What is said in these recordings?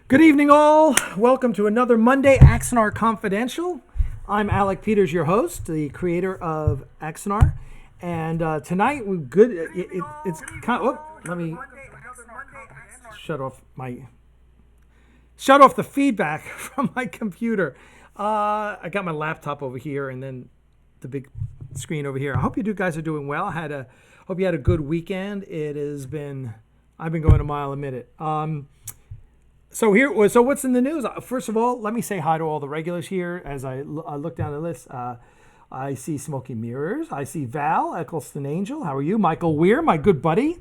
Good evening, all. Welcome to another Monday Axanar Confidential. I'm Alec Peters, your host, the creator of Axanar, and tonight we're good. It's kind of. Oh, let me shut off the feedback from my computer. I got my laptop over here, and then the big screen over here. I hope you guys are doing well. Hope you had a good weekend. It has been. I've been going a mile a minute. So what's in the news? First of all, let me say hi to all the regulars here. As I look down the list, I see Smoky Mirrors. I see Val, Eccleston Angel. How are you? Michael Weir, my good buddy.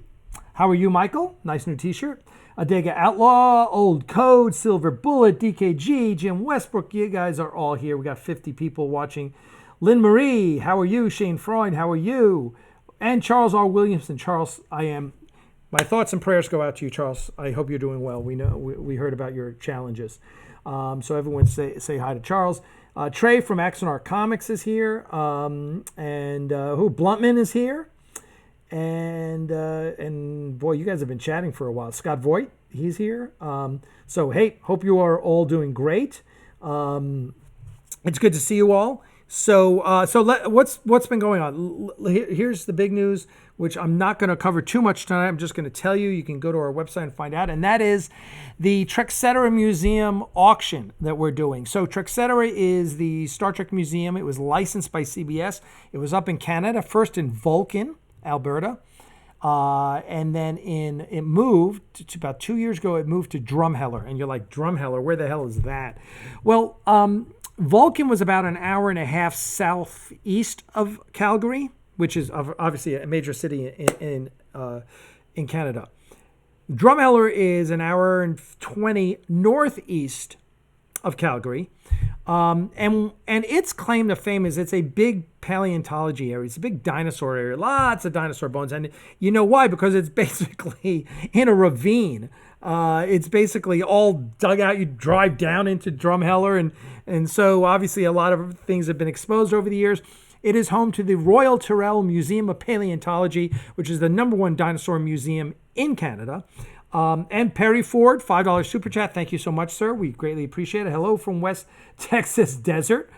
How are you, Michael? Nice new T-shirt. Adega Outlaw, Old Code, Silver Bullet, DKG, Jim Westbrook. You guys are all here. We got 50 people watching. Lynn Marie, how are you? Shane Freund, how are you? And Charles R. Williamson. Charles, my thoughts and prayers go out to you, Charles. I hope you're doing well. We know we heard about your challenges. So everyone say hi to Charles. Trey from Axanar Comics is here. And Bluntman is here. And boy, you guys have been chatting for a while. Scott Voigt, he's here. So hey, hope you are all doing great. It's good to see you all. What's been going on? Here's the big news, which I'm not going to cover too much tonight. I'm just going to tell you. You can go to our website and find out, and that is the Trek-Cetera Museum auction that we're doing. So Trek-Cetera is the Star Trek museum. It was licensed by CBS. It was up in Canada, first in Vulcan, Alberta, and then it moved to about 2 years ago. It moved to Drumheller, and you're like, Drumheller, where the hell is that? Well, Vulcan was about an hour and a half southeast of Calgary, which is obviously a major city in Canada. Drumheller is an hour and 20 northeast of Calgary, and its claim to fame is it's a big paleontology area. It's a big dinosaur area, lots of dinosaur bones, and you know why? Because it's basically in a ravine. It's basically all dug out. You drive down into Drumheller, and so obviously a lot of things have been exposed over the years. It is home to the Royal Tyrrell Museum of Paleontology, which is the #1 dinosaur museum in Canada. And Perry Ford, $5 super chat. Thank you so much, sir. We greatly appreciate it. Hello from West Texas Desert.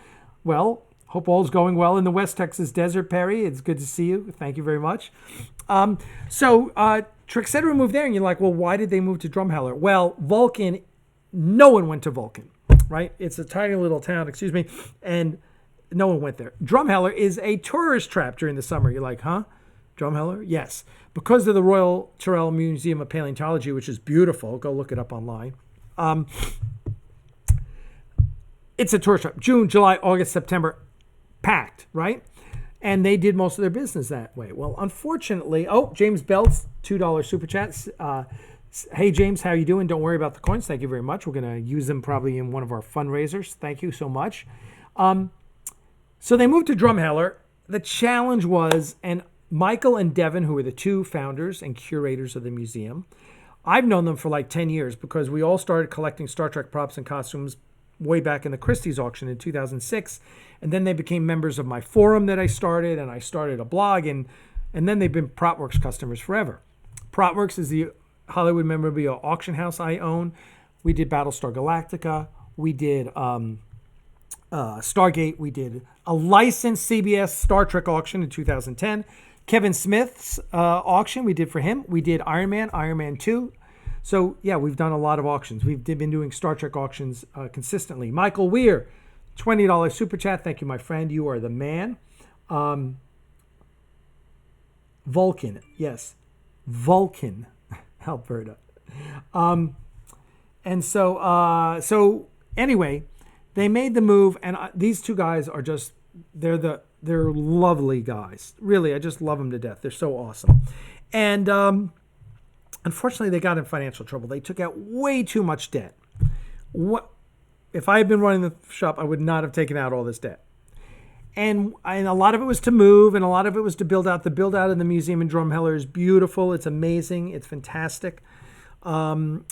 Well, hope all's going well in the West Texas Desert, Perry. It's good to see you. Thank you very much. Trek-Cetera moved there, and you're like, well, why did they move to Drumheller? Well, Vulcan, no one went to Vulcan, right? It's a tiny little town, and no one went there. Drumheller is a tourist trap during the summer. You're like, huh? Drumheller? Yes. Because of the Royal Tyrrell Museum of Paleontology, which is beautiful. Go look it up online. It's a tourist trap. June, July, August, September, packed, right? And they did most of their business that way. Well, unfortunately, James Belts, $2 super chats. Hey, James, how you doing? Don't worry about the coins. Thank you very much. We're going to use them probably in one of our fundraisers. Thank you so much. So they moved to Drumheller. The challenge was, and Michael and Devin, who are the two founders and curators of the museum, I've known them for like 10 years because we all started collecting Star Trek props and costumes way back in the Christie's auction in 2006. And then they became members of my forum that I started, and I started a blog, and then they've been PropWorks customers forever. PropWorks is the Hollywood memorabilia auction house I own. We did Battlestar Galactica. We did Stargate. We did a licensed CBS Star Trek auction in 2010. Kevin Smith's auction we did for him. We did Iron Man 2. So, yeah, we've done a lot of auctions. We've been doing Star Trek auctions consistently. Michael Weir, $20 super chat. Thank you, my friend. You are the man. Vulcan. Yes. Vulcan, Alberta. Anyway, they made the move, and these two guys are just, they're lovely guys. Really, I just love them to death. They're so awesome. And unfortunately, they got in financial trouble. They took out way too much debt. If I had been running the shop, I would not have taken out all this debt. And a lot of it was to move, and a lot of it was to build out. The build out in the museum in Drumheller is beautiful. It's amazing. It's fantastic. And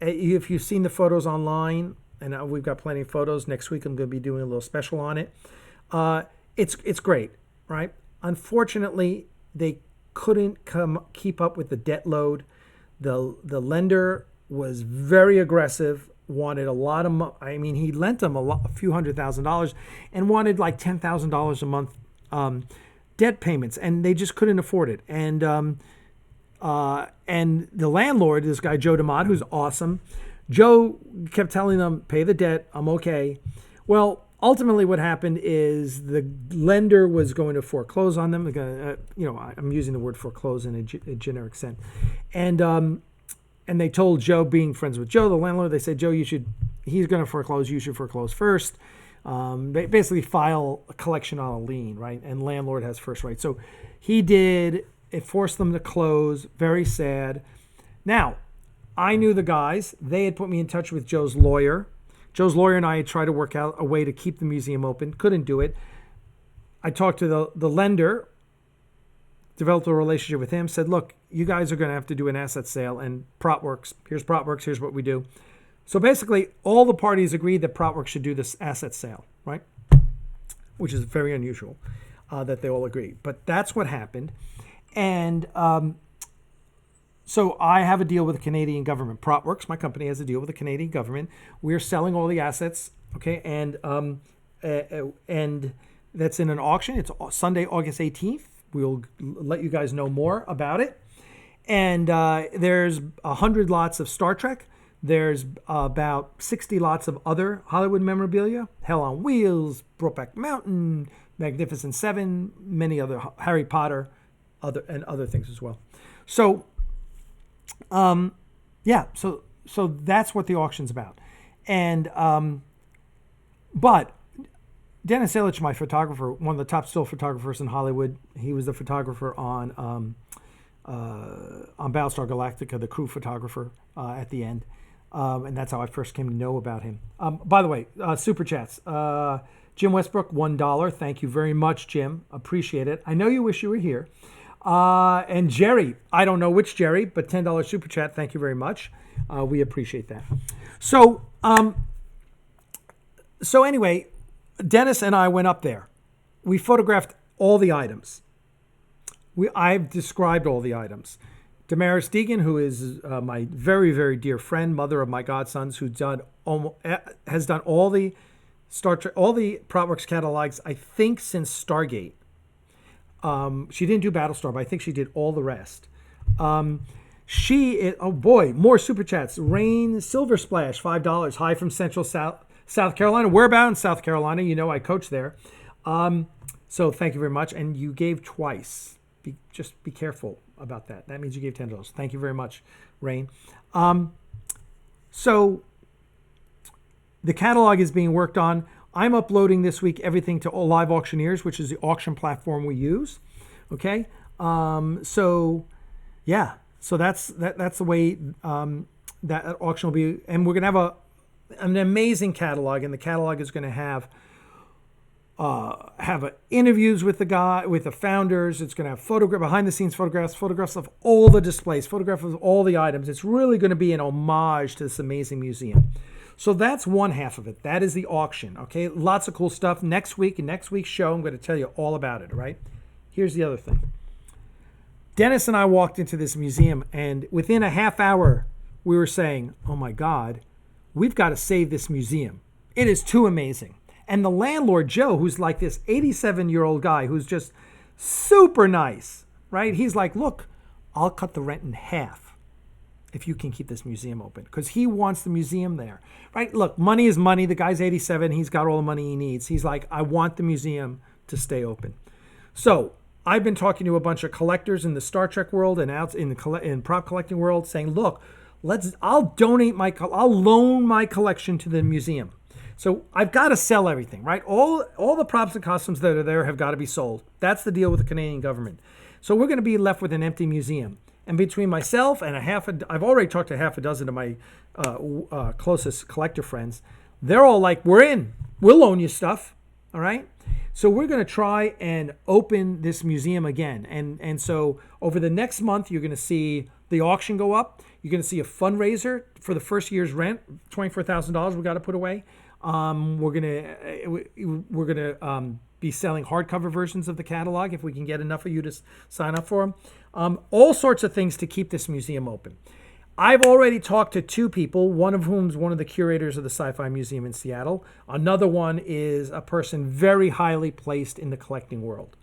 if you've seen the photos online, and we've got plenty of photos. Next week, I'm going to be doing a little special on it. It's great, right? Unfortunately, they couldn't keep up with the debt load. The lender was very aggressive, wanted a lot of I mean, he lent them a few $100,000 and wanted like $10,000 a month debt payments, and they just couldn't afford it. And the landlord, this guy Joe DeMott, who's awesome, Joe kept telling them, pay the debt, I'm okay. Well, ultimately what happened is the lender was going to foreclose on them. I'm using the word foreclose in a generic sense. And they told Joe, being friends with Joe, the landlord, they said, Joe, he's going to foreclose, you should foreclose first. Basically file a collection on a lien, right? And landlord has first right. So he did. It forced them to close. Very sad. Now, I knew the guys. They had put me in touch with Joe's lawyer. Joe's lawyer and I had tried to work out a way to keep the museum open. Couldn't do it. I talked to the lender, developed a relationship with him, said, look, you guys are going to have to do an asset sale, and PropWorks, here's PropWorks, here's what we do. So basically, all the parties agreed that PropWorks should do this asset sale, right? Which is very unusual that they all agree. But that's what happened. And so I have a deal with the Canadian government. PropWorks, my company, has a deal with the Canadian government. We're selling all the assets, okay? And that's in an auction. It's Sunday, August 18th. We'll let you guys know more about it. And there's 100 lots of Star Trek. There's about 60 lots of other Hollywood memorabilia. Hell on Wheels, Brokeback Mountain, Magnificent Seven, many other, Harry Potter, other things as well. So, so that's what the auction's about. And, but Dennis Illich, my photographer, one of the top still photographers in Hollywood, he was the photographer on Battlestar Galactica, the crew photographer at the end. And that's how I first came to know about him. By the way, super chats. Jim Westbrook, $1. Thank you very much, Jim. Appreciate it. I know you wish you were here. And Jerry, I don't know which Jerry, but $10 super chat. Thank you very much. We appreciate that. So anyway, Dennis and I went up there. We photographed all the items. I've described all the items. Damaris Deegan, who is my very, very dear friend, mother of my godsons, has done all the Star Trek, all the PropWorks catalogs, I think, since Stargate. She didn't do Battlestar, but I think she did all the rest. Oh boy, more super chats. Rain Silver Splash, $5. Hi from Central South Carolina. We're about in South Carolina. You know, I coach there. So thank you very much. And you gave twice. Just be careful about that. That means you gave $10. Thank you very much, Rain. So the catalog is being worked on. I'm uploading this week everything to Live Auctioneers, which is the auction platform we use. Okay. So that's the way that auction will be. And we're going to have an amazing catalog, and the catalog is going to have interviews with the founders. It's going to have behind the scenes photographs of all the displays, photographs of all the items. It's really going to be an homage to this amazing museum. So that's one half of it. That is the auction. Okay, lots of cool stuff. Next week's show, I'm going to tell you all about it. Right? Here's the other thing. Dennis and I walked into this museum, and within a half hour, we were saying, "Oh my God, we've got to save this museum. It is too amazing." And the landlord, Joe, who's like this 87-year-old guy who's just super nice, right? He's like, look, I'll cut the rent in half if you can keep this museum open, because he wants the museum there, right? Look, money is money. The guy's 87. He's got all the money he needs. He's like, I want the museum to stay open. So I've been talking to a bunch of collectors in the Star Trek world and out in prop collecting world saying, look, I'll loan my collection to the museum. So I've got to sell everything, right? All the props and costumes that are there have got to be sold. That's the deal with the Canadian government. So we're going to be left with an empty museum. And between myself and I've already talked to half a dozen of my closest collector friends. They're all like, we're in. We'll loan you stuff. All right. So we're going to try and open this museum again. And so over the next month, you're going to see the auction go up. You're going to see a fundraiser for the first year's rent, $24,000 we got to put away. We're gonna be selling hardcover versions of the catalog if we can get enough of you to sign up for them. All sorts of things to keep this museum open. I've already talked to 2 people, one of whom is one of the curators of the Sci-Fi Museum in Seattle. Another one is a person very highly placed in the collecting world.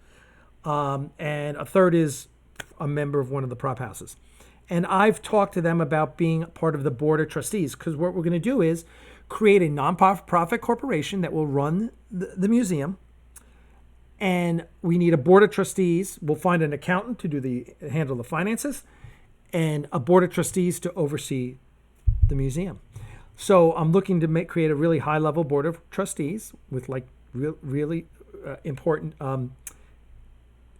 And a third is a member of one of the prop houses. And I've talked to them about being part of the board of trustees, because what we're going to do is create a nonprofit corporation that will run the museum. And we need a board of trustees. We'll find an accountant to handle the finances, and a board of trustees to oversee the museum. So I'm looking to create a really high level board of trustees with like really important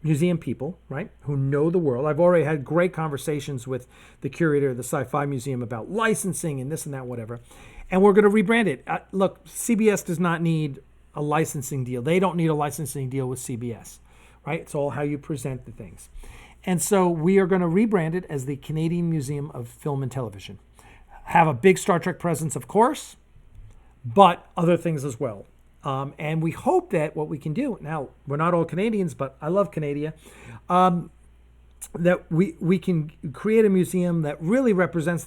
museum people, right, who know the world. I've already had great conversations with the curator of the Sci-Fi Museum about licensing and this and that, whatever. And we're going to rebrand it. Look, CBS does not need a licensing deal. They don't need a licensing deal with CBS, right? It's all how you present the things. And so we are going to rebrand it as the Canadian Museum of Film and Television. Have a big Star Trek presence, of course, but other things as well. And we hope that what we can do, now we're not all Canadians, but I love Canada, that we can create a museum that really represents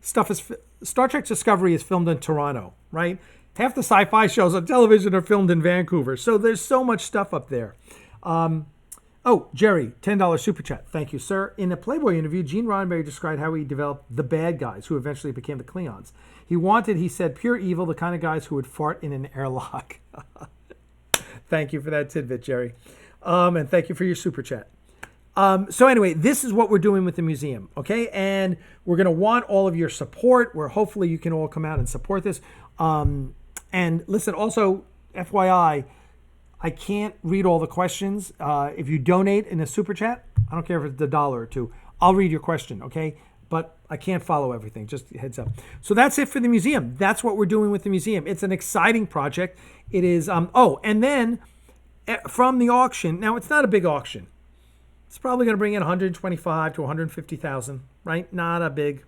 Star Trek Discovery is filmed in Toronto, right? Half the sci-fi shows on television are filmed in Vancouver. So there's so much stuff up there. Jerry, $10 super chat. Thank you, sir. In a Playboy interview, Gene Roddenberry described how he developed the bad guys who eventually became the Klingons. He said, pure evil, the kind of guys who would fart in an airlock. Thank you for that tidbit, Jerry. And thank you for your super chat. So anyway, this is what we're doing with the museum, okay? And we're going to want all of your support, where hopefully you can all come out and support this. And listen, also, FYI, I can't read all the questions. If you donate in a super chat, I don't care if it's $1 or $2, I'll read your question, okay? But I can't follow everything, just heads up. So that's it for the museum. That's what we're doing with the museum. It's an exciting project. It is, and then from the auction, now it's not a big auction. It's probably going to bring in 125 to 150,000, right? Not a big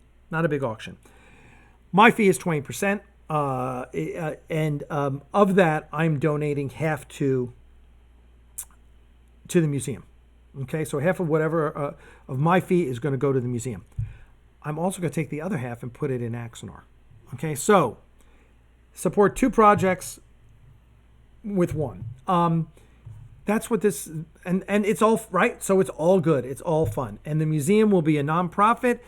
auction. My fee is 20%. And of that, I'm donating half to the museum. Okay, so half of whatever of my fee is going to go to the museum. I'm also going to take the other half and put it in Axanar. Okay, so support 2 projects with one. That's what this, and it's all right. So it's all good. It's all fun. And the museum will be a nonprofit.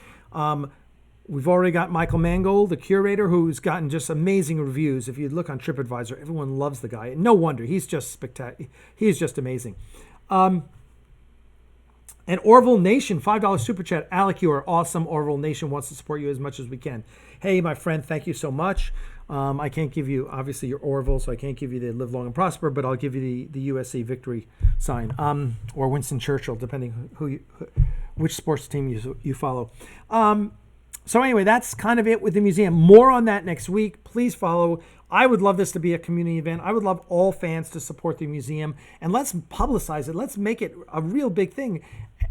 We've already got Michael Mangold, the curator, who's gotten just amazing reviews. If you look on TripAdvisor, everyone loves the guy. No wonder. He's just spectacular. He's just amazing. And Orville Nation, $5 super chat. Alec, you are awesome. Orville Nation wants to support you as much as we can. Hey, my friend, thank you so much. I can't give you, obviously, your Orville, so I can't give you the live long and prosper, but I'll give you the USC victory sign, or Winston Churchill, depending which sports team you follow. So anyway, that's kind of it with the museum. More on that next week. Please follow. I would love this to be a community event. I would love all fans to support the museum. And let's publicize it. Let's make it a real big thing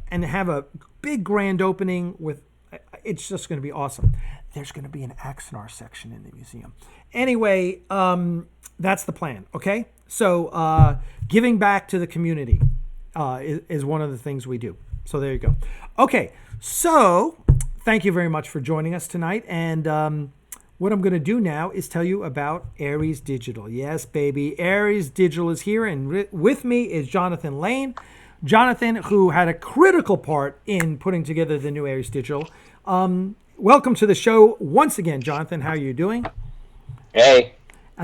and have a big grand opening with, it's just going to be awesome. There's going to be an Axanar section in the museum. Anyway, that's the plan, okay? So giving back to the community is one of the things we do. So there you go. Okay, so thank you very much for joining us tonight. And what I'm going to do now is tell you about Aries Digital. Yes, baby. Aries Digital is here. And with me is Jonathan Lane. Jonathan, who had a critical part in putting together the new Aries Digital. Welcome to the show once again, Jonathan. How are you doing? Hey.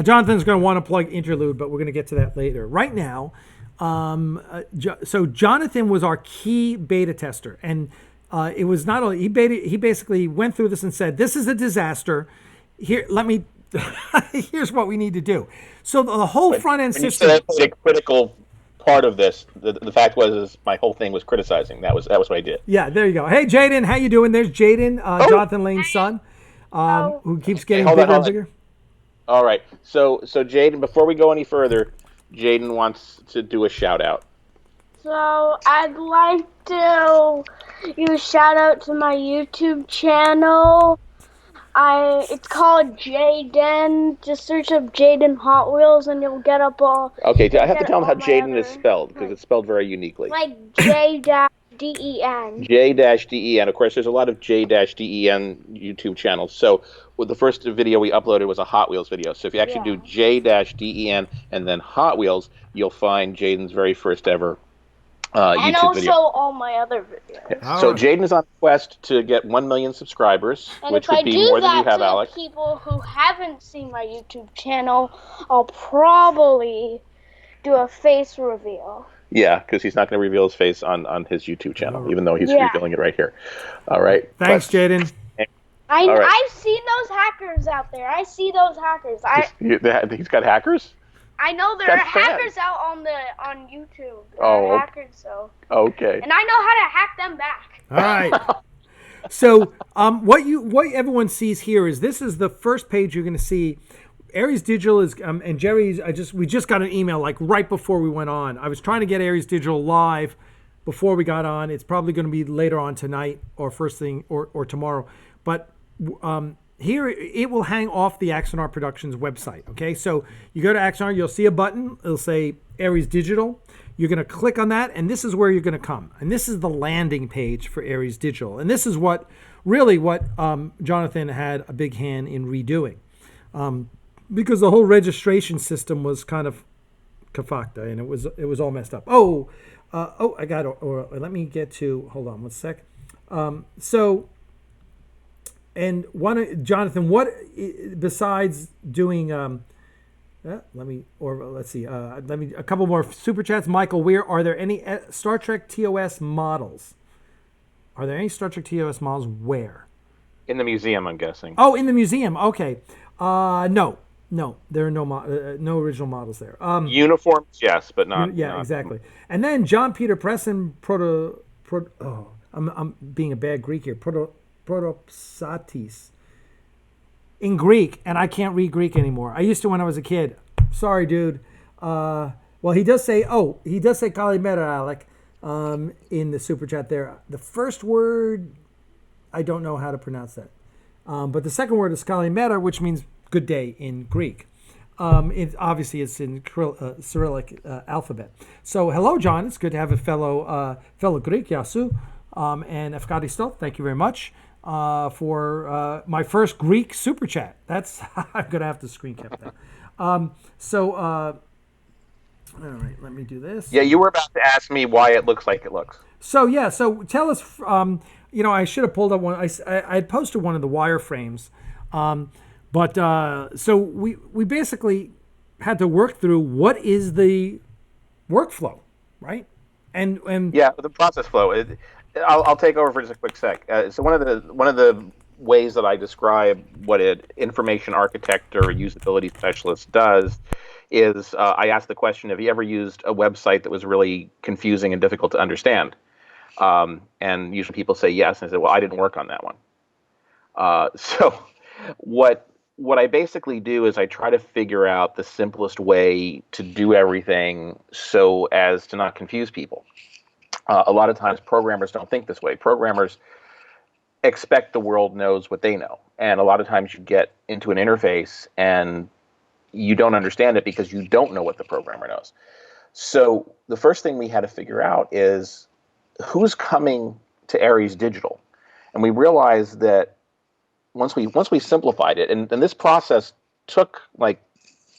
Jonathan's going to want to plug Interlude, but we're going to get to that later. Right now, so Jonathan was our key beta tester. And it was not only he basically went through this and said, this is a disaster. Here's what we need to do. So the whole front end system. You said a critical part of this. The fact was my whole thing was criticizing. That was what I did. Yeah, there you go. Hey, Jaden, how you doing? There's Jaden, Jonathan Lane's son, who keeps getting bigger and bigger. All right. So Jaden, before we go any further, Jaden wants to do a shout out. So I'd like to give a shout out to my YouTube channel. It's called Jaden. Just search up Jaden Hot Wheels and you'll get up all. Okay, I have to tell them how Jaden is spelled because it's spelled very uniquely. Like J-D-E-N. J-Den. J-Den. Of course, there's a lot of J-Den YouTube channels. So with the first video we uploaded was a Hot Wheels video. So if you actually do J-Den and then Hot Wheels, you'll find Jaden's very first ever And YouTube also video. all my other videos. Yeah. So right. Jaden is on a quest to get 1 million subscribers, And which if would I be do more than you that have, to Alex. people who haven't seen my YouTube channel, I'll probably do a face reveal. Yeah, because he's not going to reveal his face on his YouTube channel, even though he's revealing it right here. All right. Thanks, Jaden. All right. I've seen those hackers out there. I see those hackers. He's got hackers? I know there are hackers out on YouTube. There are hackers, so. Okay. And I know how to hack them back. All right. So what everyone sees here is this is the first page you're going to see. Aries Digital is and Jerry's. We just got an email like right before we went on. I was trying to get Aries Digital live before we got on. It's probably going to be later on tonight or first thing or tomorrow. But here it will hang off the Axanar Productions website. Okay, so you go to Axanar, you'll see a button. It'll say Aries Digital. You're going to click on that, and this is where you're going to come. And this is the landing page for Aries Digital. And this is what Jonathan had a big hand in redoing. Because the whole registration system was kind of kafakta, and it was all messed up. I got it. Or let me get to. Hold on one sec. Jonathan, what besides doing? Let's see. A couple more super chats. Michael Weir, are there any Star Trek TOS models? Are there any Star Trek TOS models? Where? In the museum, I'm guessing. Oh, in the museum. Okay. No, there are no original models there. Uniforms, yes, but not. Yeah, exactly. And then John Peter Presson, I'm being a bad Greek here. Protopsatis. In Greek, and I can't read Greek anymore. I used to when I was a kid. Sorry, dude. Well, he does say Kalimera, Alec, in the super chat there. The first word, I don't know how to pronounce that. But the second word is Kalimera, which means good day in Greek. Obviously, it's in Cyrillic alphabet. So, hello, John. It's good to have a fellow Greek, Yasu. And Efkaristo, thank you very much for my first Greek super chat. That's I'm gonna have to screen cap that. All right, let me do this. Yeah, you were about to ask me why it looks like it looks. So tell us. I should have pulled up one. I had posted one of the wireframes, so we basically had to work through what is the workflow, right? And yeah, the process flow. I'll take over for just a quick sec. So one of the ways that I describe what an information architect or a usability specialist does is I ask the question: have you ever used a website that was really confusing and difficult to understand? And usually people say yes, and I say, well, I didn't work on that one. So what I basically do is I try to figure out the simplest way to do everything so as to not confuse people. A lot of times programmers don't think this way. Programmers expect the world knows what they know. And a lot of times you get into an interface and you don't understand it because you don't know what the programmer knows. So the first thing we had to figure out is who's coming to Aries Digital. And we realized that once we simplified it, and this process took like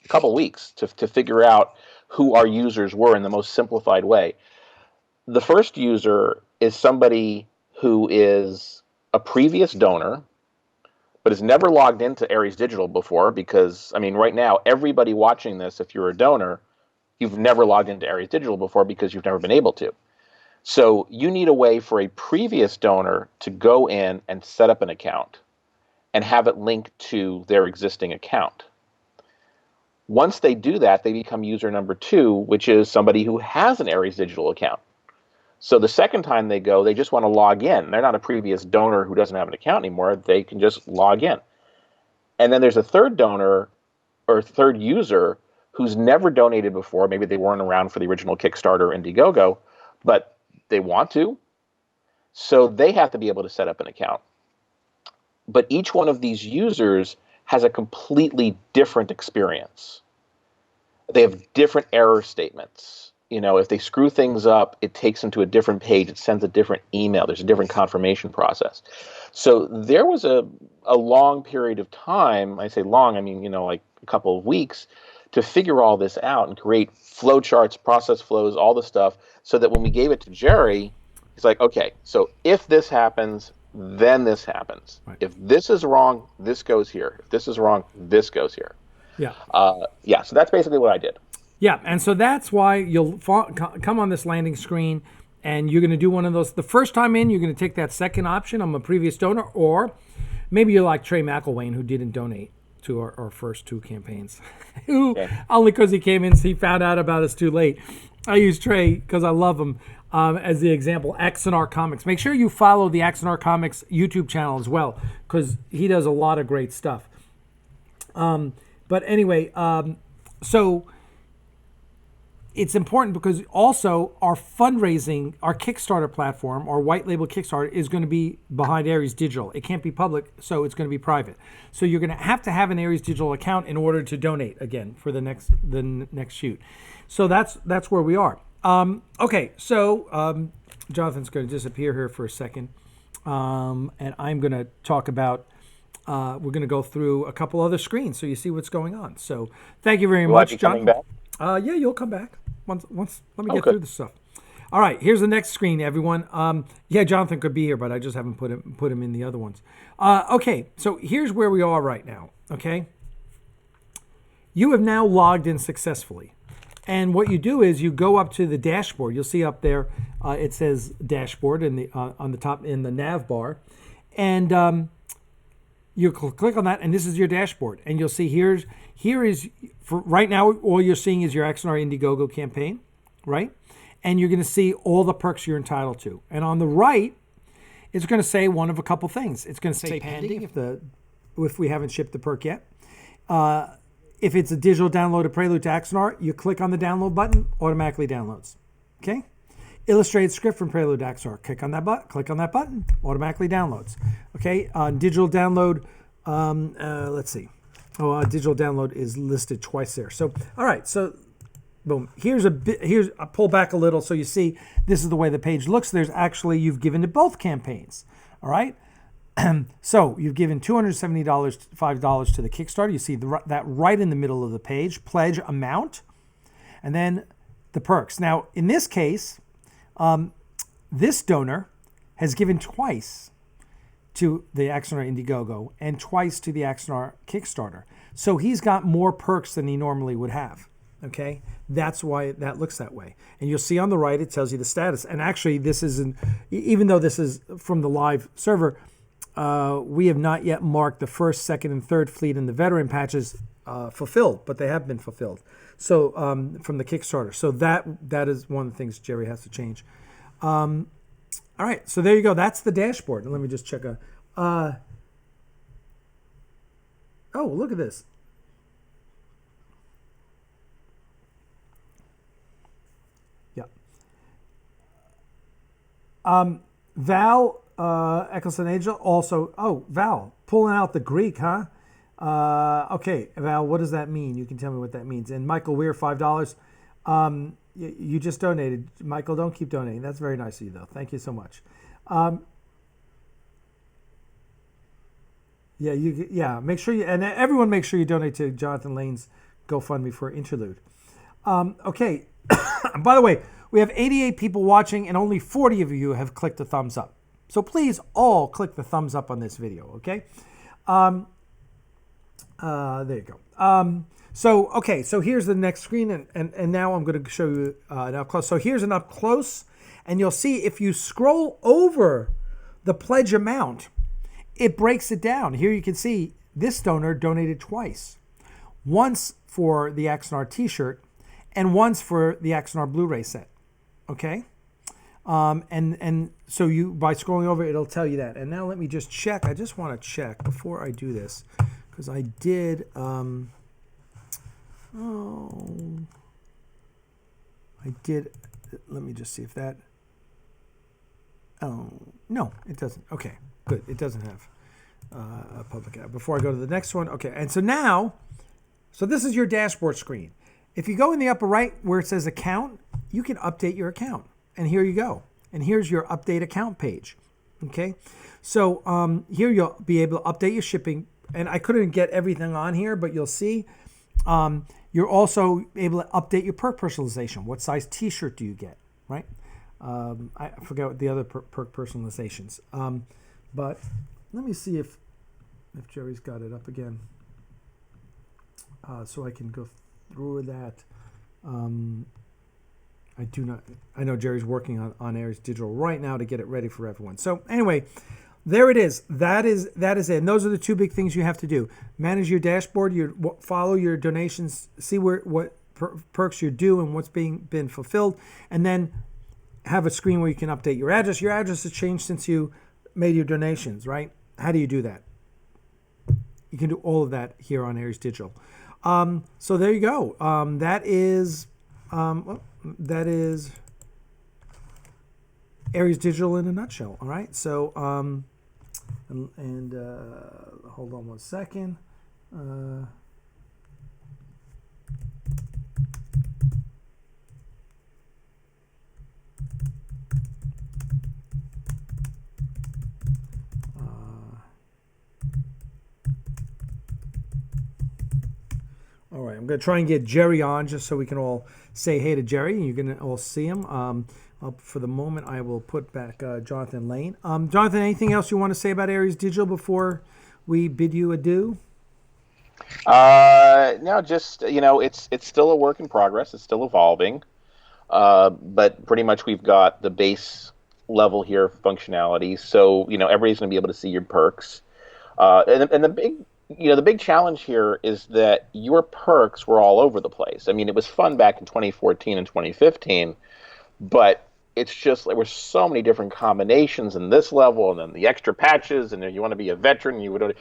a couple weeks to figure out who our users were in the most simplified way. The first user is somebody who is a previous donor, but has never logged into Aries Digital before because, right now, everybody watching this, if you're a donor, you've never logged into Aries Digital before because you've never been able to. So you need a way for a previous donor to go in and set up an account and have it linked to their existing account. Once they do that, they become user number 2, which is somebody who has an Aries Digital account. So the second time they go, they just want to log in. They're not a previous donor who doesn't have an account anymore. They can just log in. And then there's a third donor or third user who's never donated before. Maybe they weren't around for the original Kickstarter Indiegogo, but they want to. So they have to be able to set up an account. But each one of these users has a completely different experience. They have different error statements. if they screw things up, it takes them to a different page. It sends a different email. There's a different confirmation process. So there was a long period of time. I say long, I mean, like a couple of weeks to figure all this out and create flow charts, process flows, all the stuff, so that when we gave it to Jerry, he's like, okay, so if this happens, then this happens. Right. If this is wrong, this goes here. If this is wrong, this goes here. Yeah. So that's basically what I did. Yeah, and so that's why you'll come on this landing screen, and you're going to do one of those. The first time in, you're going to take that second option. I'm a previous donor, or maybe you're like Trey McElwain, who didn't donate to our first 2 campaigns, only because he came in, he found out about us too late. I use Trey because I love him as the example. Axanar Comics. Make sure you follow the Axanar Comics YouTube channel as well, because he does a lot of great stuff. But anyway, so it's important because also our fundraising, our Kickstarter platform, our white label Kickstarter is going to be behind Aries Digital. It can't be public, so it's going to be private. So you're going to have an Aries Digital account in order to donate again for the next shoot. So that's where we are. Okay, so Jonathan's going to disappear here for a second, and I'm going to talk about. We're going to go through a couple other screens so you see what's going on. So thank you very much, Jonathan. Back? Yeah, you'll come back. Once let me get through this stuff. All right, here's the next screen, everyone. Jonathan could be here, but I just haven't put him in the other ones. Okay, so here's where we are right now. Okay, you have now logged in successfully, and what you do is you go up to the dashboard. You'll see up there it says dashboard in the on the top in the nav bar, and you click on that, and this is your dashboard, and you'll see here is for right now all you're seeing is your Axanar Indiegogo campaign, right? And you're going to see all the perks you're entitled to. And on the right, it's going to say one of a couple things. It's going to say pending if we haven't shipped the perk yet. If it's a digital download of Prelude to Axanar, you click on the download button, automatically downloads. Okay? Illustrated script from Prelude to Axanar. Click on that button, automatically downloads. Okay? Digital download. Let's see. Digital download is listed twice there. So, all right. So, boom. Here's I pull back a little so you see this is the way the page looks. There's actually you've given to both campaigns. All right. So you've given $275 to the Kickstarter. You see that right in the middle of the page, pledge amount, and then the perks. Now, in this case, this donor has given twice to the Axanar Indiegogo and twice to the Axanar Kickstarter. So he's got more perks than he normally would have. Okay, that's why that looks that way. And you'll see on the right, it tells you the status. And actually, this isn't, even though this is from the live server, we have not yet marked the first, second, and third fleet and the veteran patches fulfilled, but they have been fulfilled. So from the Kickstarter. So that is one of the things Jerry has to change. All right, so there you go. That's the dashboard. And let me just check oh, look at this. Yeah. Val Eccleston Angel also. Val, pulling out the Greek, huh? Okay, Val, what does that mean? You can tell me what that means. And Michael Weir, $5. You just donated. Michael, don't keep donating. That's very nice of you, though. Thank you so much. Make sure and everyone make sure you donate to Jonathan Lane's GoFundMe for Interlude. Okay. By the way, we have 88 people watching, and only 40 of you have clicked the thumbs up. So please all click the thumbs up on this video, okay? There you go. So here's the next screen, and now I'm going to show you an up close. So here's an up close, and you'll see if you scroll over the pledge amount, it breaks it down. Here you can see this donor donated twice. Once for the Axanar t-shirt, and once for the Axanar Blu-ray set, okay? And so you, by scrolling over, it'll tell you that. And now let me just check. I just want to check before I do this, because I did, let me just see if that, no, it doesn't. Okay, good. It doesn't have a public app. Before I go to the next one, okay. And so now, this is your dashboard screen. If you go in the upper right where it says account, you can update your account. And here you go. And here's your update account page. Okay. So here you'll be able to update your shipping. And I couldn't get everything on here, but you'll see. You're also able to update your perk personalization. What size t-shirt do you get, right? I forgot what the other perk personalizations. But let me see if Jerry's got it up again. So I can go through that. I do not. I know Jerry's working on Aries Digital right now to get it ready for everyone. So anyway, there it is. That is it. And those are the two big things you have to do: manage your dashboard, follow your donations, see what perks you're due and what's been fulfilled, and then have a screen where you can update your address. Your address has changed since you made your donations, right? How do you do that? You can do all of that here on Aries Digital. So there you go. That is Aries Digital in a nutshell. All right. So hold on one second. All right, I'm going to try and get Jerry on just so we can all say hey to Jerry. You can all see him. For the moment, I will put back Jonathan Lane. Jonathan, anything else you want to say about Aries Digital before we bid you adieu? No, just, it's still a work in progress. It's still evolving. But pretty much we've got the base level here functionality. So, everybody's going to be able to see your perks. And the big challenge here is that your perks were all over the place. I mean, it was fun back in 2014 and 2015, but it's just there were so many different combinations in this level, and then the extra patches, and then you want to be a veteran, you would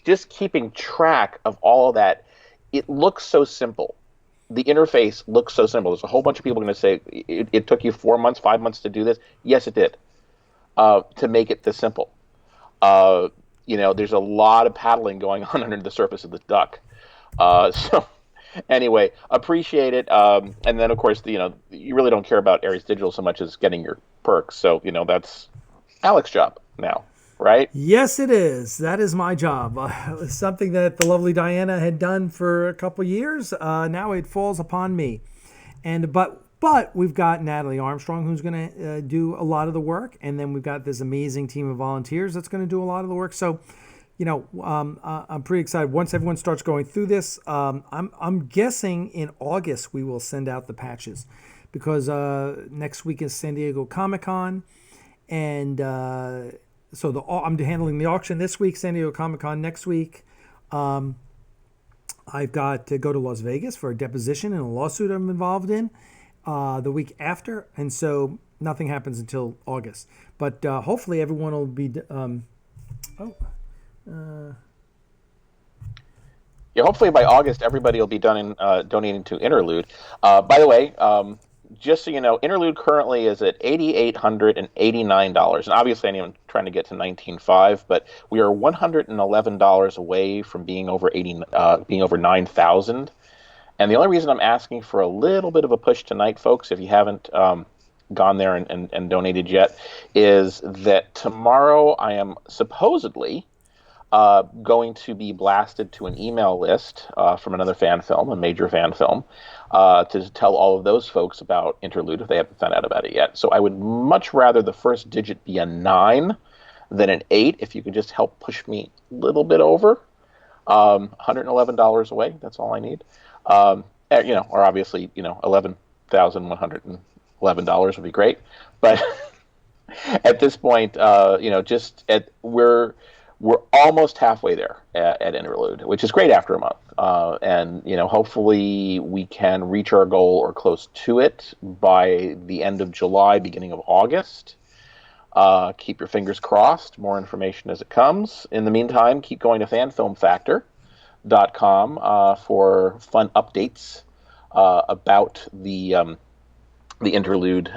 just keeping track of all of that. It looks so simple. The interface looks so simple. There's a whole bunch of people going to say it took you 4 months, 5 months to do this. Yes, it did. To make it this simple. There's a lot of paddling going on under the surface of the duck. So anyway, appreciate it. And then, of course, you really don't care about Aries Digital so much as getting your perks. So, that's Alex's job now, right? Yes, it is. That is my job. It's something that the lovely Diana had done for a couple years. Now it falls upon me. But we've got Natalie Armstrong, who's going to do a lot of the work. And then we've got this amazing team of volunteers that's going to do a lot of the work. So, I'm pretty excited. Once everyone starts going through this, I'm guessing in August we will send out the patches because next week is San Diego Comic-Con. And so I'm handling the auction this week, San Diego Comic-Con next week. I've got to go to Las Vegas for a deposition in a lawsuit I'm involved in. The week after, and so nothing happens until August. But hopefully everyone will be. Hopefully by August everybody will be done in donating to Interlude. By the way, just so you know, Interlude currently is at $8,889, and obviously I'm trying to get to $19,500, but we are $111 away from being over $9,000. And the only reason I'm asking for a little bit of a push tonight, folks, if you haven't gone there and donated yet, is that tomorrow I am supposedly going to be blasted to an email list from another fan film, a major fan film, to tell all of those folks about Interlude if they haven't found out about it yet. So I would much rather the first digit be a 9 than an 8, if you could just help push me a little bit over. $111 away, that's all I need. Or obviously, $11,111 would be great. But at this point, we're almost halfway there at Interlude, which is great after a month. And hopefully we can reach our goal or close to it by the end of July, beginning of August. Keep your fingers crossed. More information as it comes. In the meantime, keep going to fanfilmfactor.com for fun updates about the Interlude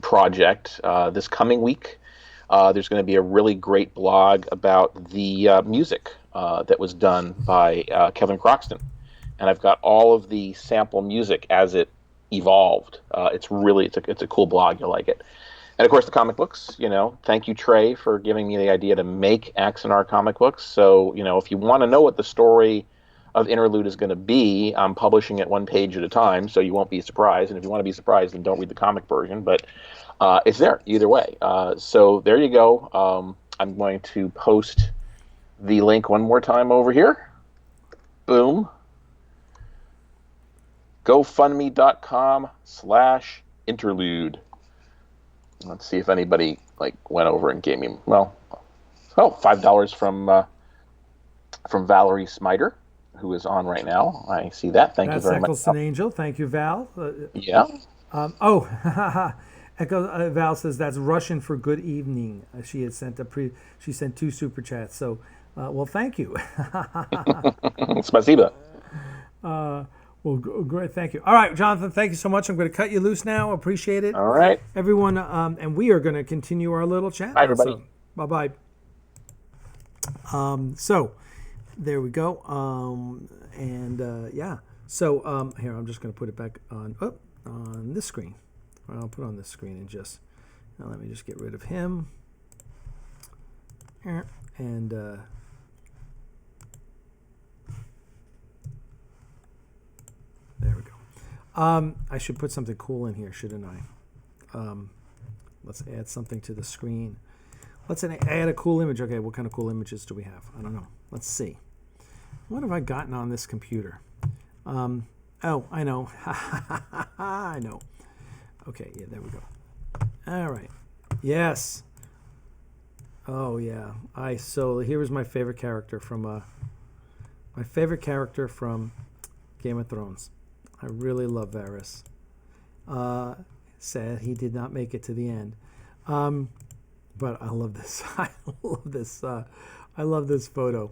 project. This coming week, there's going to be a really great blog about the music that was done by Kevin Croxton. And I've got all of the sample music as it evolved. It's a cool blog. You'll like it. And of course, the comic books. Thank you, Trey, for giving me the idea to make Axanar comic books. So if you want to know what the story of Interlude is going to be, I'm publishing it one page at a time, so you won't be surprised. And if you want to be surprised, then don't read the comic version. But it's there either way. So there you go. I'm going to post the link one more time over here. Boom. GoFundMe.com/interlude. Let's see if anybody went over and gave me $5 from Valerie Smiter, who is on right now. I see that. Thank you very much. That's Eccleston Angel. Thank you, Val. Yeah. Val says that's Russian for good evening. She had sent she sent 2 super chats. So, well, thank you. Spasiba. Well, great. Thank you. All right, Jonathan, thank you so much. I'm going to cut you loose now. Appreciate it. All right. Everyone, and we are going to continue our little chat. Bye, everybody. So, bye-bye. So, there we go. Yeah. So, here, I'm just going to put it back on this screen. I'll put on this screen and now let me just get rid of him. And, there we go. I should put something cool in here, shouldn't I? Let's add something to the screen. Let's add a cool image. Okay, what kind of cool images do we have? I don't know. Let's see. What have I gotten on this computer? Oh, I know. I know. Okay, yeah, there we go. All right. Yes. Oh, yeah. So here was my favorite character from Game of Thrones. I really love Varys. Sad he did not make it to the end. But I love this. I love this photo.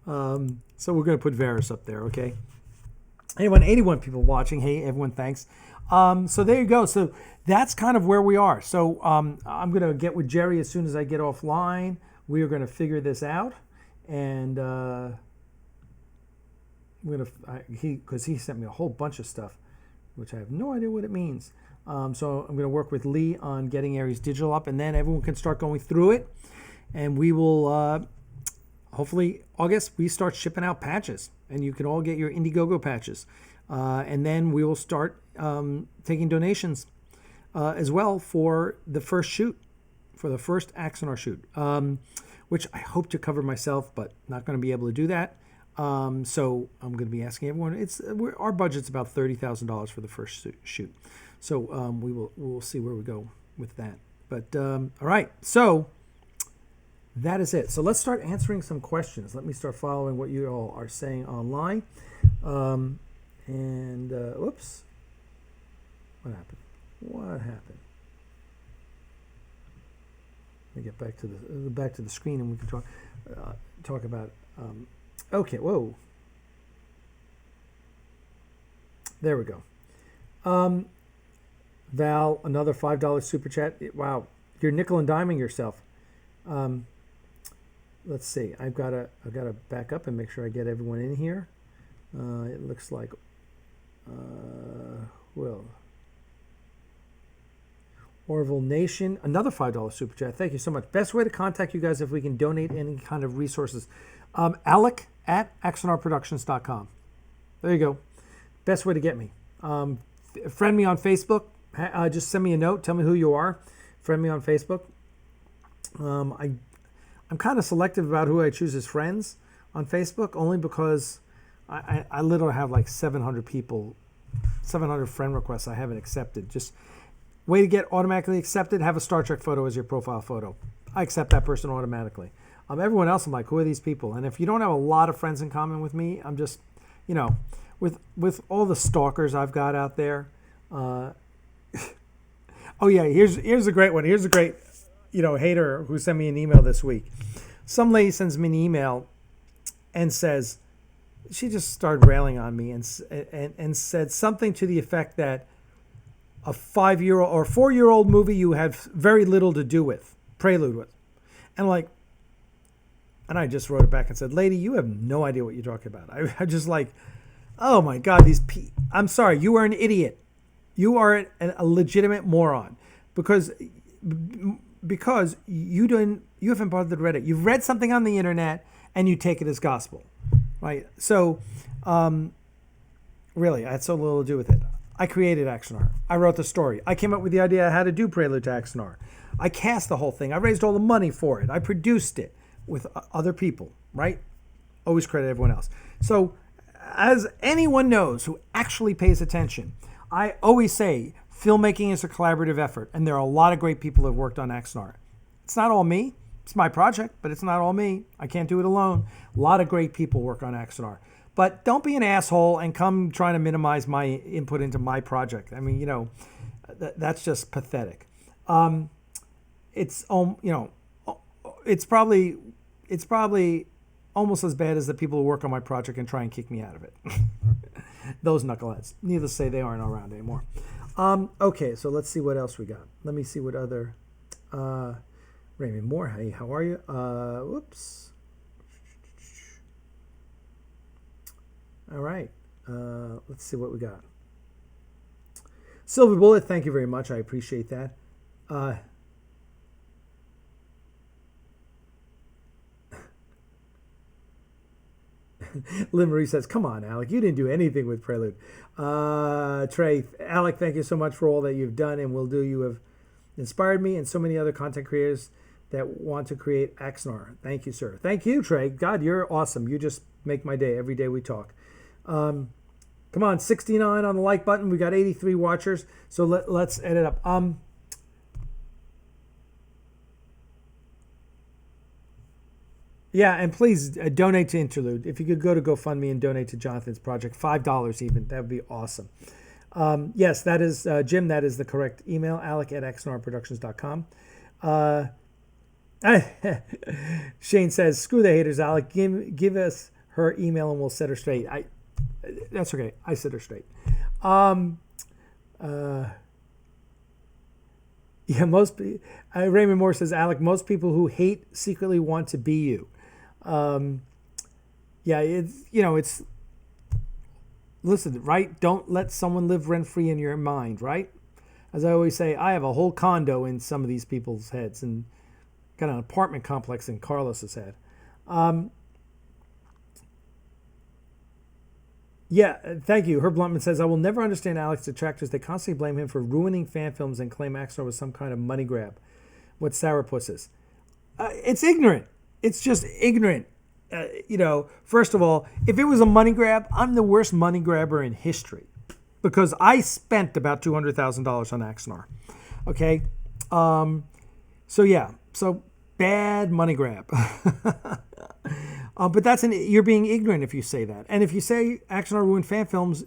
So we're going to put Varys up there, okay? 81 people watching. Hey, everyone, thanks. So there you go. So that's kind of where we are. So I'm going to get with Jerry as soon as I get offline. We are going to figure this out. And because he sent me a whole bunch of stuff, which I have no idea what it means. So I'm going to work with Lee on getting Aries Digital up, and then everyone can start going through it. And we will, hopefully, August, we start shipping out patches, and you can all get your Indiegogo patches. And then we will start taking donations as well for the first shoot, for the first Axanar shoot, which I hope to cover myself, but not going to be able to do that. So I'm going to be asking everyone. Our budget's about $30,000 for the first shoot, so we'll see where we go with that. But all right, so that is it. So let's start answering some questions. Let me start following what you all are saying online. Oops, what happened? Let me get back to the screen, and we can talk about. Okay, whoa. There we go. Val, another $5 super chat. Wow, you're nickel and diming yourself. Let's see. I've got to back up and make sure I get everyone in here. It looks like, Orville Nation, another $5 super chat. Thank you so much. Best way to contact you guys if we can donate any kind of resources. Alec at axanarproductions.com. There you go. Best way to get me. Friend me on Facebook. Just send me a note. Tell me who you are. Friend me on Facebook. I'm kind of selective about who I choose as friends on Facebook, only because I literally have like 700 friend requests I haven't accepted. Just way to get automatically accepted, have a Star Trek photo as your profile photo. I accept that person automatically. Everyone else, I'm like, who are these people? And if you don't have a lot of friends in common with me, I'm just, with all the stalkers I've got out there. Oh yeah, here's a great one. Here's a great, hater who sent me an email this week. Some lady sends me an email and says, she just started railing on me and said something to the effect that a 5-year-old or 4-year-old movie you have very little to do with, Prelude with. And I just wrote it back and said, lady, you have no idea what you're talking about. I just like, oh my God, I'm sorry, you are an idiot. You are a legitimate moron because you haven't bothered to read it. You've read something on the internet and you take it as gospel, right? So, really, I had so little to do with it. I created Axanar. I wrote the story. I came up with the idea of how to do Prelude to Axanar. I cast the whole thing. I raised all the money for it. I produced it with other people, right? Always credit everyone else. So, as anyone knows who actually pays attention, I always say filmmaking is a collaborative effort, and there are a lot of great people who have worked on Axanar. It's not all me. It's my project, but it's not all me. I can't do it alone. A lot of great people work on Axanar. But don't be an asshole and come trying to minimize my input into my project. I mean, that's just pathetic. It's probably almost as bad as the people who work on my project and try and kick me out of it. Those knuckleheads. Needless to say, they aren't around anymore. Okay, so let's see what else we got. Let me see what other... Raymond Moore, hey, how are you? Whoops. All right. Let's see what we got. Silver Bullet, thank you very much. I appreciate that. Lynn Marie says, come on, Alec. You didn't do anything with Prelude. Trey, Alec, thank you so much for all that you've done and will do. You have inspired me and so many other content creators that want to create Axanar. Thank you, sir. Thank you, Trey. God, you're awesome. You just make my day every day we talk. Come on, 69 on the like button. We got 83 watchers. So let's edit up. Yeah, and please donate to Interlude. If you could go to GoFundMe and donate to Jonathan's project, $5 even, that would be awesome. Yes, that is, Jim, that is the correct email, alec@axanarproductions.com. Shane says, screw the haters, Alec. Give us her email and we'll set her straight. That's okay. I set her straight. Yeah, Raymond Moore says, Alec, most people who hate secretly want to be you. Yeah, it's, listen, right? Don't let someone live rent-free in your mind, right? As I always say, I have a whole condo in some of these people's heads and got an apartment complex in Carlos's head. Yeah, thank you. Herb Bluntman says, I will never understand Alec's detractors. They constantly blame him for ruining fan films and claim Axanar was some kind of money grab. What sourpuss is. It's ignorant. It's just ignorant. First of all, if it was a money grab, I'm the worst money grabber in history because I spent about $200,000 on Axanar. Okay? So bad money grab. But you're being ignorant if you say that. And if you say Axanar ruined fan films,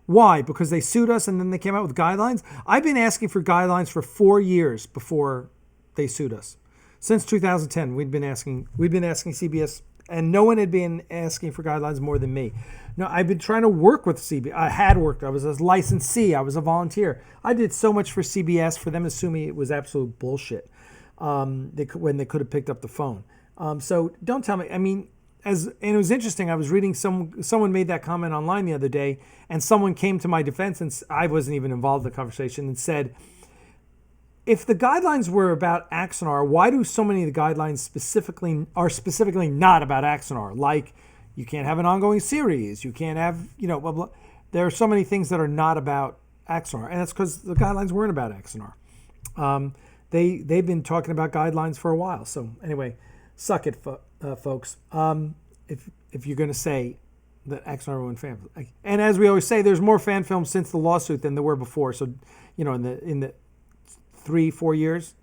why? Because they sued us and then they came out with guidelines? I've been asking for guidelines for 4 years before they sued us. Since 2010, we've been asking CBS, and no one had been asking for guidelines more than me. No, I've been trying to work with CBS. I had worked. I was a licensee. I was a volunteer. I did so much for CBS for them assuming it was absolute bullshit when they could have picked up the phone. So don't tell me. I mean, and it was interesting. I was reading someone made that comment online the other day, and someone came to my defense, and I wasn't even involved in the conversation, and said, if the guidelines were about Axanar, why do so many of the guidelines specifically not about Axanar? Like, you can't have an ongoing series. You can't have, blah, blah. There are so many things that are not about Axanar, and that's because the guidelines weren't about Axanar. They've been talking about guidelines for a while. So anyway, suck it, folks. If you're going to say that Axanar ruined fan films, and as we always say, there's more fan films since the lawsuit than there were before. So, in the 3-4 years,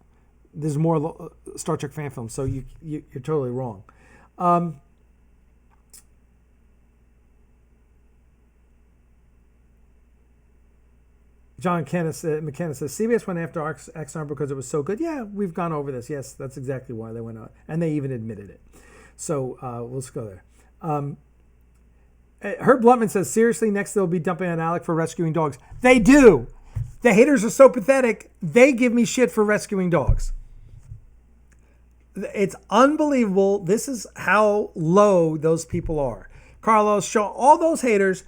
there's more Star Trek fan films. So you're totally wrong. John McKenna says, CBS went after Axanar because it was so good. Yeah, we've gone over this. Yes, that's exactly why they went out. And they even admitted it. So let's go there. Herb Blutman says, seriously, next they'll be dumping on Alec for rescuing dogs. They do. The haters are so pathetic. They give me shit for rescuing dogs. It's unbelievable. This is how low those people are. Carlos, show all those haters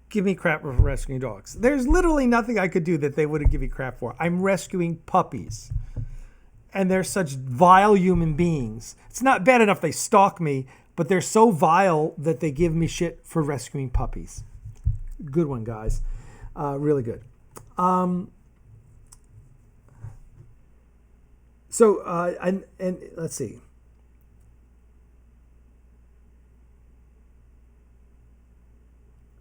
give me crap for rescuing dogs. There's literally nothing I could do that they wouldn't give me crap for. I'm rescuing puppies. And they're such vile human beings. It's not bad enough they stalk me, but they're so vile that they give me shit for rescuing puppies. Good one, guys. Really good. And let's see.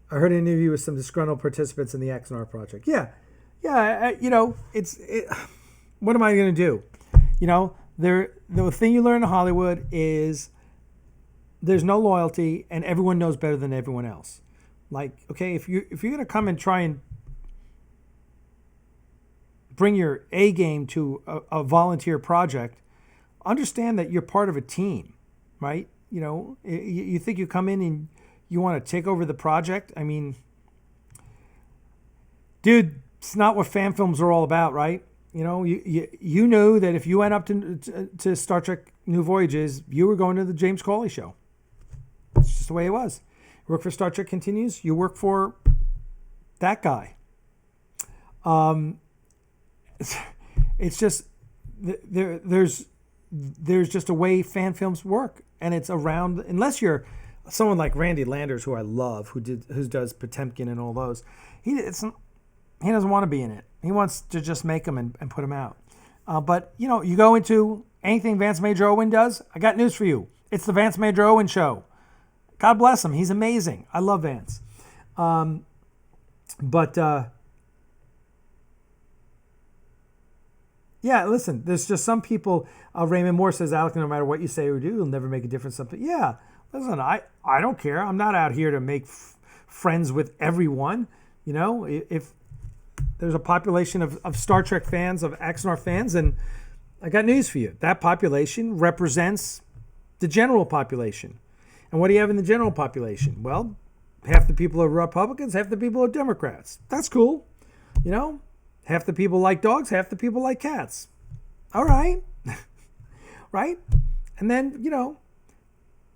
I heard an interview with some disgruntled participants in the Axanar project. Yeah. What am I going to do? The thing you learn in Hollywood is there's no loyalty, and everyone knows better than everyone else. Like, okay, if you're going to come and try and bring your A game to a volunteer project, understand that you're part of a team, right? You think you come in and you want to take over the project? I mean, dude, it's not what fan films are all about, right? You know that if you went up to Star Trek New Voyages, you were going to the James Cawley show. It's just the way it was. You work for Star Trek Continues, you work for that guy. It's just there's just a way fan films work, and it's around, unless you're someone like Randy Landers, who I love, who does Potemkin and all those. He doesn't want to be in it. He wants to just make them and put them out. But you go into anything Vance Major Owen does, I got news for you. It's the Vance Major Owen show. God bless him. He's amazing. I love Vance. Yeah, listen, there's just some people. Raymond Moore says, Alec, no matter what you say or do, you'll never make a difference. Something. Yeah, listen, I don't care. I'm not out here to make friends with everyone. If there's a population of Star Trek fans, of Axanar fans, and I got news for you. That population represents the general population. And what do you have in the general population? Well, half the people are Republicans, half the people are Democrats. That's cool. Half the people like dogs, half the people like cats. All right. Right? And then,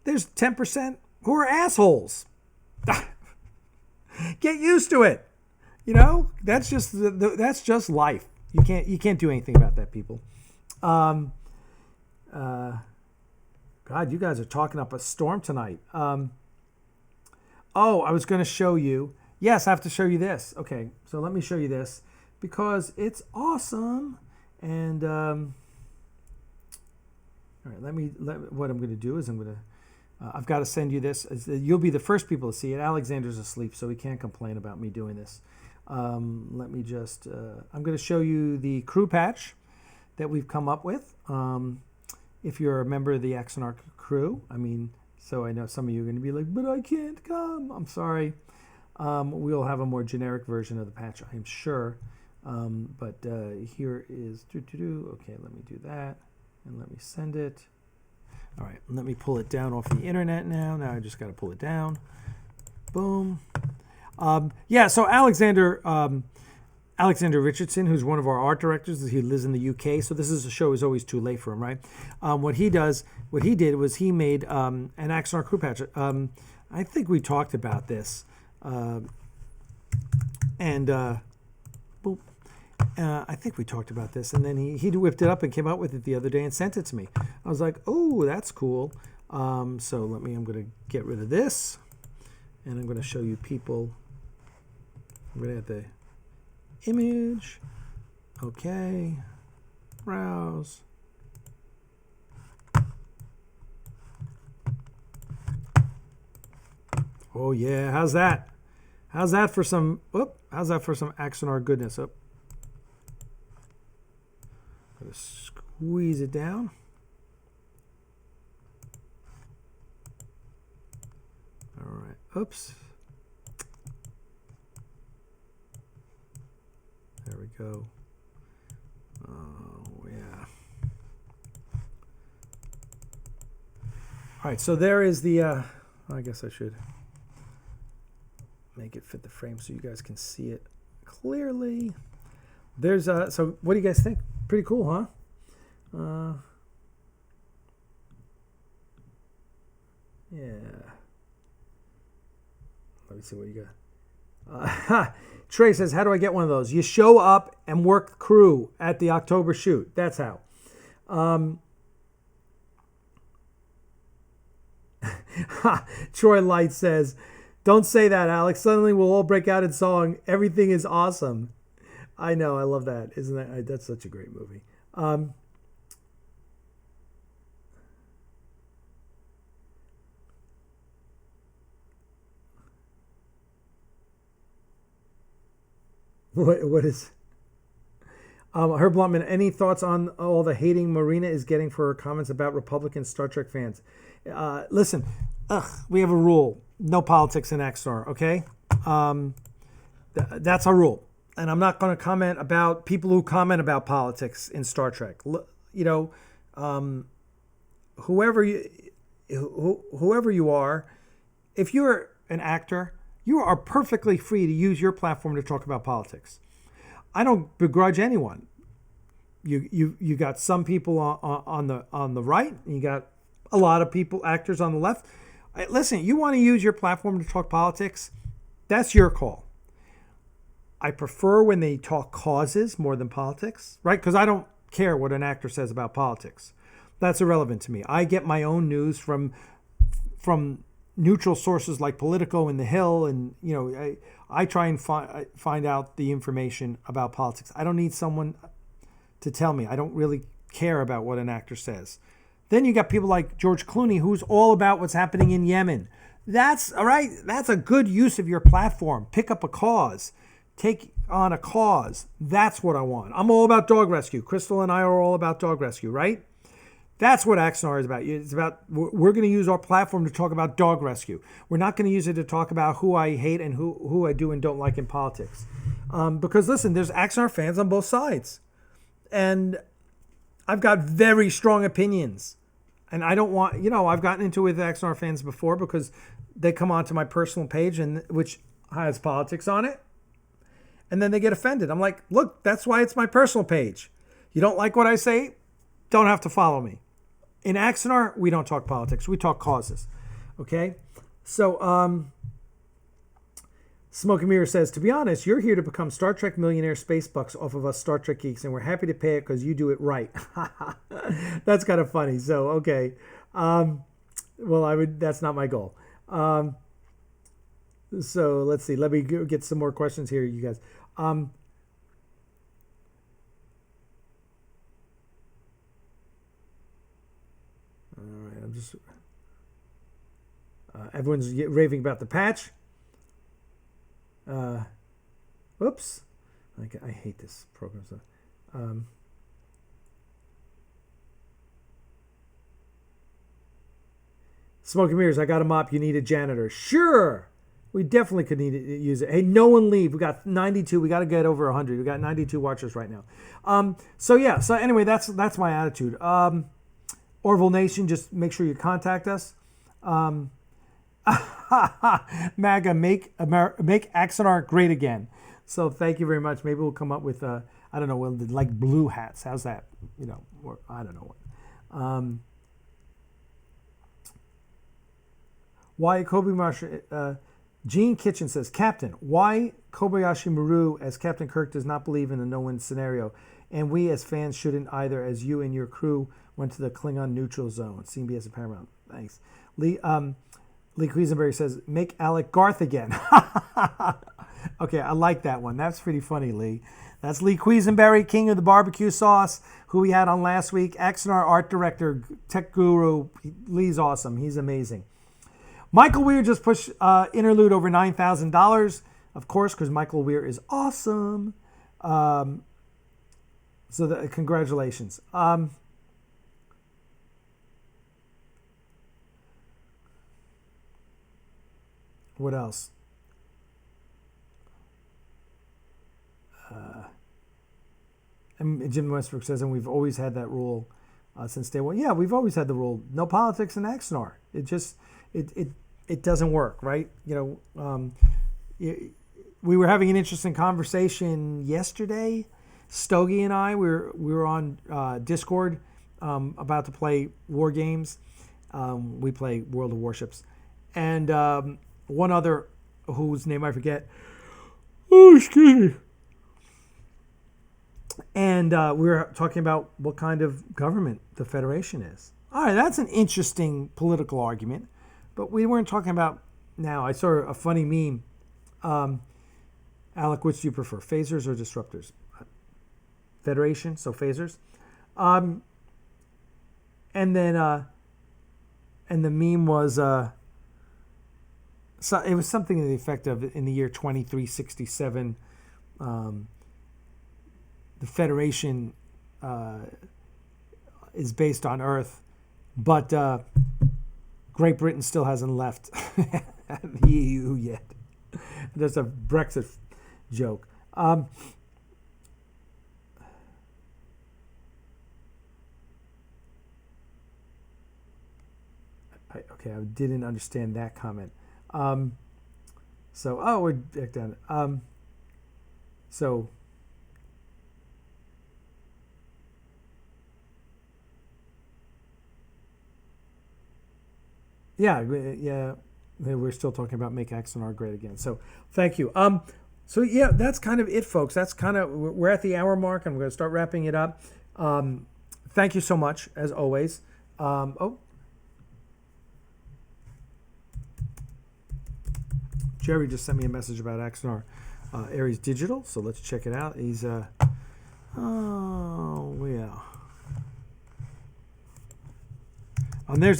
there's 10% who are assholes. Get used to it. That's just life. You can't do anything about that, people. God, you guys are talking up a storm tonight. I was going to show you. Yes, I have to show you this. Okay, so let me show you this because it's awesome. And all right, what I'm going to do is I've got to send you this. You'll be the first people to see it. Alexander's asleep, so he can't complain about me doing this. Let me just, I'm going to show you the crew patch that we've come up with. If you're a member of the Axanar crew, so I know some of you are going to be like, but I can't come. I'm sorry. We'll have a more generic version of the patch, I'm sure. But here is, okay, let me do that. And let me send it. All right, let me pull it down off the internet now. Now I just got to pull it down. Boom. So Alexander Richardson, who's one of our art directors, he lives in the UK. So this is a show is always too late for him, right? What he did was he made an Axanar crew patch. I think we talked about this, I think we talked about this, and then he whipped it up and came out with it the other day and sent it to me. I was like, oh, that's cool. So I'm going to get rid of this, and I'm going to show you people. I'm going to add the image. Okay. Browse. Oh yeah, how's that? How's that for some Axanar goodness? Gotta squeeze it down. All right. Oops. There we go. Oh, yeah. All right, so there is the, I guess I should make it fit the frame so you guys can see it clearly. There's, so what do you guys think? Pretty cool, huh? Yeah. Let me see what you got. Trey says, how do I get one of those? You show up and work crew at the October shoot. That's how. Troy Light says, don't say that, Alex. Suddenly we'll all break out in song. Everything is awesome. I know. I love that. Isn't that? That's such a great movie. What is... Herb Bluntman, any thoughts on all the hating Marina is getting for her comments about Republican Star Trek fans? Listen, we have a rule. No politics in Axanar, okay? That's our rule. And I'm not going to comment about people who comment about politics in Star Trek. Whoever you are, if you're an actor, you are perfectly free to use your platform to talk about politics. I don't begrudge anyone. You got some people on the right, and you got a lot of people, actors on the left. Listen, you want to use your platform to talk politics, that's your call. I prefer when they talk causes more than politics, right? Because I don't care what an actor says about politics. That's irrelevant to me. I get my own news from neutral sources like Politico and The Hill, and I try and find out the information about politics. I don't need someone to tell me. I don't really care about what an actor says. Then you got people like George Clooney, who's all about what's happening in Yemen. That's all right. That's a good use of your platform. Pick up a cause. Take on a cause. That's what I want. I'm all about dog rescue. Crystal and I are all about dog rescue, right? That's what Axanar is about. It's about, we're going to use our platform to talk about dog rescue. We're not going to use it to talk about who I hate and who I do and don't like in politics. Because listen, there's Axanar fans on both sides. And I've got very strong opinions. And I don't want, I've gotten into it with Axanar fans before because they come onto my personal page, and which has politics on it. And then they get offended. I'm like, look, that's why it's my personal page. You don't like what I say? Don't have to follow me. In Axanar, we don't talk politics. We talk causes. Okay? So, Smoke and Mirror says, to be honest, you're here to become Star Trek millionaire space bucks off of us Star Trek geeks, and we're happy to pay it because you do it right. That's kind of funny. So, okay. That's not my goal. So let's see. Let me get some more questions here, you guys. All right, I'm just... everyone's raving about the patch. Whoops. I hate this program. So, Smoke and Mirrors, I got a mop. You need a janitor. Sure. We definitely could need to use it. Hey, no one leave. We got 92. We got to get over 100. We got 92 watchers right now. So anyway, that's my attitude. Orville Nation, just make sure you contact us. MAGA, make Axanar great again. So thank you very much. Maybe we'll come up with I don't know, like blue hats. How's that? Or I don't know what. Why Kobayashi? Gene Kitchen says, Captain, why Kobayashi Maru as Captain Kirk does not believe in a no-win scenario, and we as fans shouldn't either, as you and your crew went to the Klingon neutral zone. CBS and Paramount. Thanks. Lee Quisenberry says, make Alec Garth again. Okay, I like that one. That's pretty funny, Lee. That's Lee Quisenberry, king of the barbecue sauce, who we had on last week. Axanar art director, tech guru. Lee's awesome. He's amazing. Michael Weir just pushed Interlude over $9,000, of course, because Michael Weir is awesome. Congratulations. What else? And Jim Westbrook says, and we've always had that rule since day one. Yeah, we've always had the rule. No politics in Axanar. It doesn't work, right? We were having an interesting conversation yesterday. Stogie and I, we were on Discord about to play war games. We play World of Warships. And one other, whose name I forget, Oh, excuse me. And we were talking about what kind of government the Federation is. All right, that's an interesting political argument, but we weren't talking about now. I saw a funny meme. Alec, which do you prefer, phasers or disruptors? Federation, so phasers. And then, and the meme was, so it was something to the effect of, in the year 2367, the Federation is based on Earth, but Great Britain still hasn't left the EU yet. That's a Brexit joke. Okay, I didn't understand that comment. We're back down. Yeah, we're still talking about make Axanar great again. So thank you. So yeah, that's kind of it, folks. That's kind of, we're at the hour mark. I'm going to start wrapping it up. Thank you so much, as always. Jerry just sent me a message about Axanar Aries Digital, so let's check it out. He's there's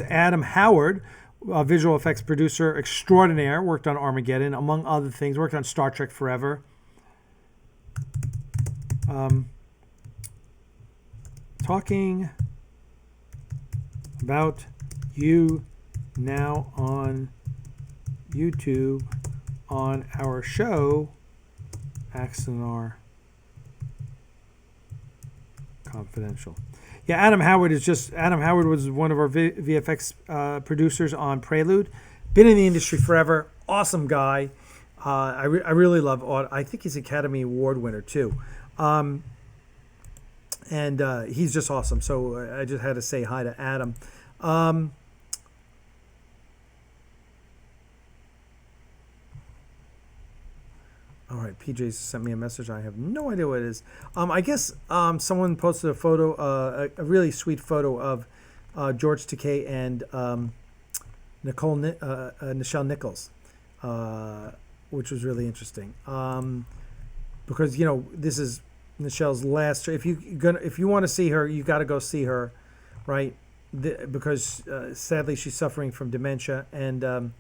Adam Howard, visual effects producer extraordinaire, worked on Armageddon, among other things, worked on Star Trek Forever. Talking about you now on YouTube on our show, Axanar Confidential. Yeah, Adam Howard was one of our VFX producers on Prelude. Been in the industry forever. Awesome guy. I really love I think he's Academy Award winner too. And he's just awesome. So I just had to say hi to Adam. All right, PJ sent me a message. I have no idea what it is. I guess someone posted a photo, a really sweet photo of George Takei and Nichelle Nichols, which was really interesting. Because this is Nichelle's last. If you want to see her, you got to go see her, right? Because sadly she's suffering from dementia and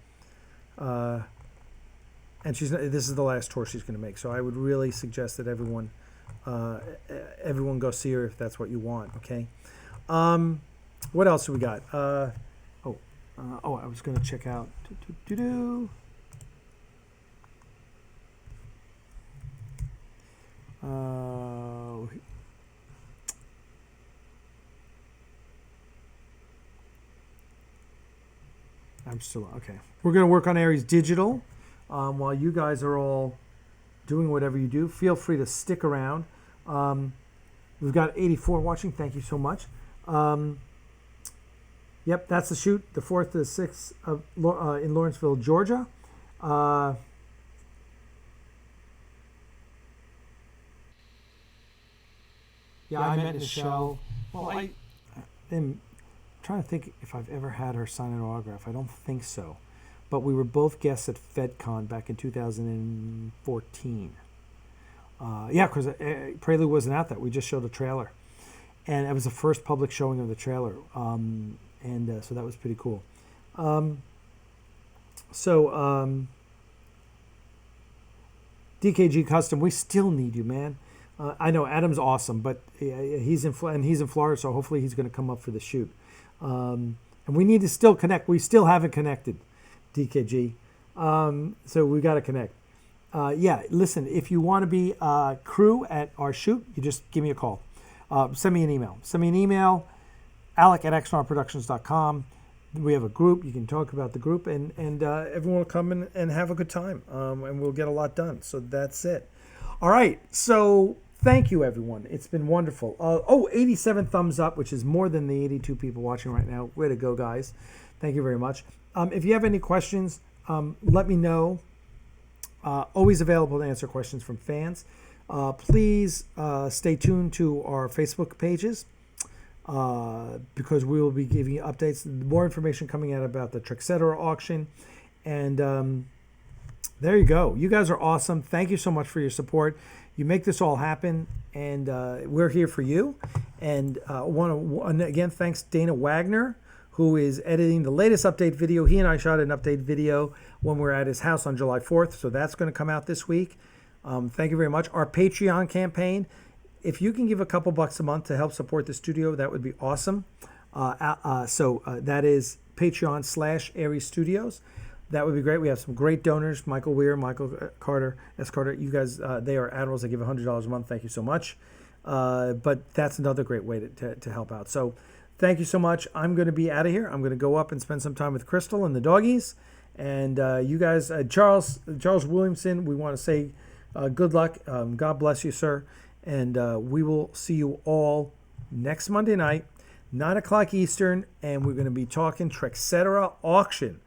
this is the last tour she's going to make. So I would really suggest that everyone go see her if that's what you want. Okay. What else do we got? I was going to check out. I'm still okay. We're going to work on Aries Digital. While you guys are all doing whatever you do, feel free to stick around. We've got 84 watching. Thank you so much. Yep, that's the shoot, the 4th to the 6th in Lawrenceville, Georgia. Yeah, I met Nichelle. Well, I'm trying to think if I've ever had her sign an autograph. I don't think so. But we were both guests at FedCon back in 2014. Because Prelude wasn't out that. We just showed a trailer. And it was the first public showing of the trailer. So that was pretty cool. DKG Custom, we still need you, man. I know Adam's awesome, but he's in Florida, so hopefully he's going to come up for the shoot. And we need to still connect. We still haven't connected. DKG. So we got to connect. Listen, if you want to be crew at our shoot, you just give me a call. Send me an email. alec@axanarproductions.com. We have a group. You can talk about the group, and everyone will come in and have a good time, and we'll get a lot done. So that's it. All right. So thank you, everyone. It's been wonderful. 87 thumbs up, which is more than the 82 people watching right now. Way to go, guys. Thank you very much. If you have any questions, let me know. always available to answer questions from fans. Please stay tuned to our Facebook pages because we will be giving you updates, more information coming out about the Etc. auction. And there you go. You guys are awesome. Thank you so much for your support. You make this all happen, and we're here for you. And again, thanks Dana Wagner, who is editing the latest update video. He and I shot an update video when we were at his house on July 4th, so that's going to come out this week. Thank you very much. Our Patreon campaign, if you can give a couple bucks a month to help support the studio, that would be awesome. So that is Patreon/Aries Studios. That would be great. We have some great donors, Michael Weir, Michael Carter, S. Carter. You guys, they are admirals. They give $100 a month. Thank you so much. But that's another great way to help out. So thank you so much. I'm going to be out of here. I'm going to go up and spend some time with Crystal and the doggies. And you guys, Charles Williamson, we want to say good luck. God bless you, sir. And we will see you all next Monday night, 9 o'clock Eastern. And we're going to be talking Trexcetera auction.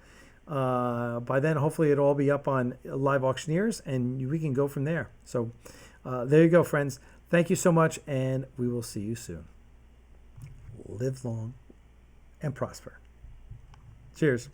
By then, hopefully, it'll all be up on Live Auctioneers, and we can go from there. So there you go, friends. Thank you so much, and we will see you soon. Live long and prosper. Cheers.